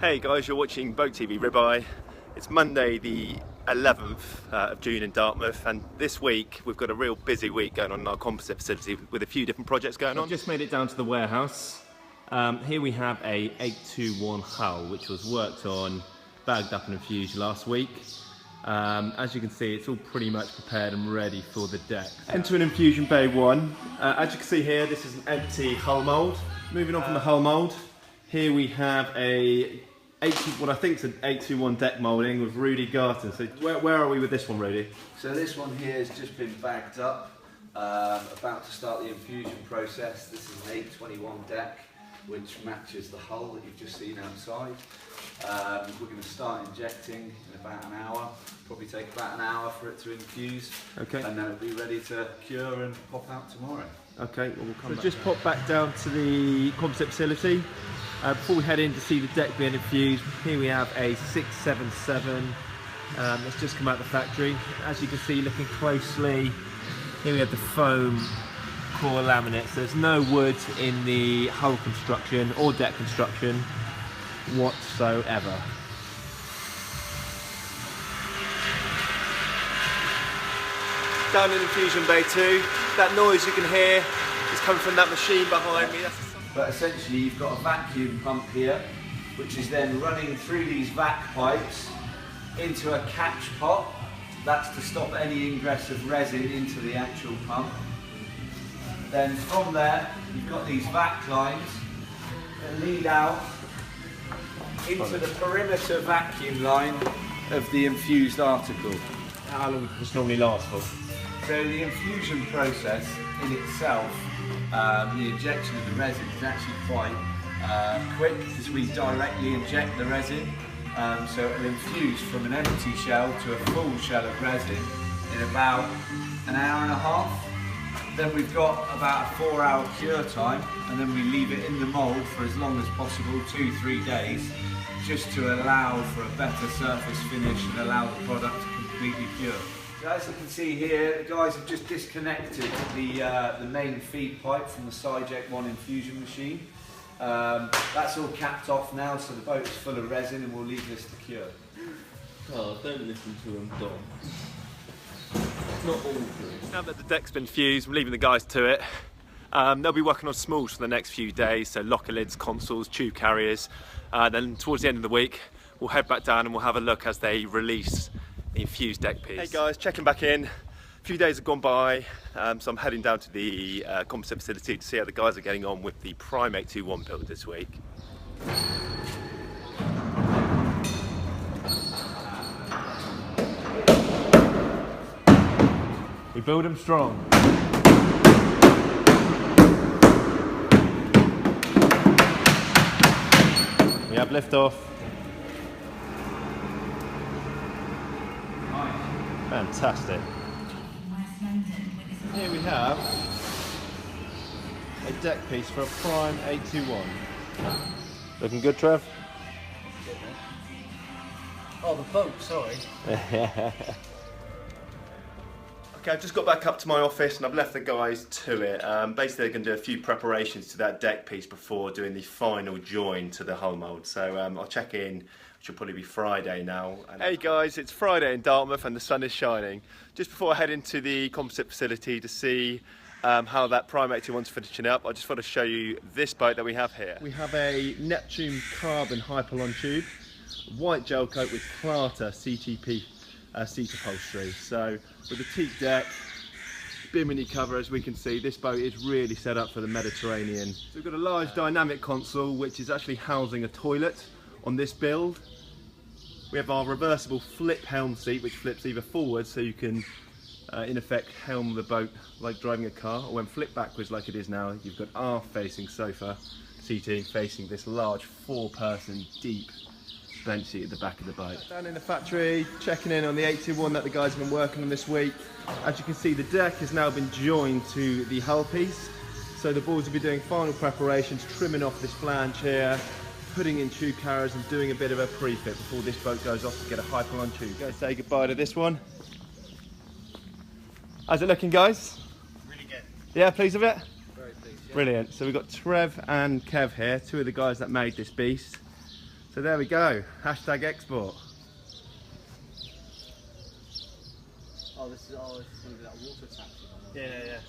Hey guys, you're watching Boat TV Ribeye. It's Monday the 11th of June in Dartmouth, and this week we've got a real busy week going on in our composite facility with a few different projects going on. I've just made it down to the warehouse. Here we have a 821 hull which was worked on, bagged up and infused last week. As you can see, it's all pretty much prepared and ready for the deck. Enter an infusion bay 1. As you can see here, this is an empty hull mould. Moving on from the hull mould, here we have what I think is an 821 deck moulding with Rudie Garten. So where are we with this one, Rudie? So this one here has just been bagged up, about to start the infusion process. This is an 821 deck, which matches the hull that you've just seen outside. We're going to start injecting in about an hour. Probably take about an hour for it to infuse. Okay. And then it'll be ready to cure and pop out tomorrow. Okay, well, we'll come back. Just pop back down to the composite facility. Before we head in to see the deck being infused, here we have a 677 that's just come out of the factory. As you can see, looking closely, here we have the foam core laminates. There's no wood in the hull construction or deck construction whatsoever. Down in infusion bay 2, that noise you can hear is coming from that machine behind me. But essentially you've got a vacuum pump here, which is then running through these vac pipes into a catch pot. That's to stop any ingress of resin into the actual pump. Then from there, you've got these vac lines that lead out into the perimeter vacuum line of the infused article. How long does this normally last for? So the infusion process in itself, the injection of the resin is actually quite quick because we directly inject the resin. So it will infuse from an empty shell to a full shell of resin in about an hour and a half. Then we've got about a 4-hour cure time, and then we leave it in the mould for as long as possible, 2-3 days, just to allow for a better surface finish and allow the product to completely cure. So as you can see here, the guys have just disconnected the main feed pipe from the Syject 1 infusion machine. That's all capped off now, so the boat is full of resin, and we'll leave this to cure. Oh, don't listen to him, Dom. Not all true. Now that the deck's been fused, I'm leaving the guys to it. They'll be working on smalls for the next few days, so locker lids, consoles, tube carriers. Then towards the end of the week, we'll head back down and we'll have a look as they release the infused deck piece. Hey guys, checking back in. A few days have gone by, so I'm heading down to the composite facility to see how the guys are getting on with the PRIME EIGHT21 build this week. We build them strong. We have liftoff. Fantastic. Here we have a deck piece for a PRIME EIGHT21. Looking good, Trev? Oh, the boat, sorry. Okay, I've just got back up to my office and I've left the guys to it. Basically, they're going to do a few preparations to that deck piece before doing the final join to the hull mould. So I'll check in, which will probably be Friday now. Hey guys, it's Friday in Dartmouth and the sun is shining. Just before I head into the composite facility to see how that PRIME EIGHT21's finishing up, I just want to show you this boat that we have here. We have a Neptune carbon Hypalon tube, white gel coat with Clarta CTP seat upholstery. So with the teak deck, bimini cover, as we can see, this boat is really set up for the Mediterranean. So we've got a large dynamic console which is actually housing a toilet on this build. We have our reversible flip helm seat which flips either forward so you can in effect helm the boat like driving a car, or when flipped backwards like it is now, you've got aft facing sofa seating facing this large 4-person deep bench seat at the back of the boat. Down in the factory, checking in on the 821 that the guys have been working on this week. As you can see, the deck has now been joined to the hull piece. So the boys will be doing final preparations, trimming off this flange here, putting in tube carriers and doing a bit of a pre-fit before this boat goes off to get a Hypalon tube. Go say goodbye to this one. How's it looking, guys? Really good. Yeah, pleased with it? Very pleased, yeah. Brilliant. So we've got Trev and Kev here, two of the guys that made this beast. So there we go, hashtag export. Oh, this is going to be that water taxi. Yeah.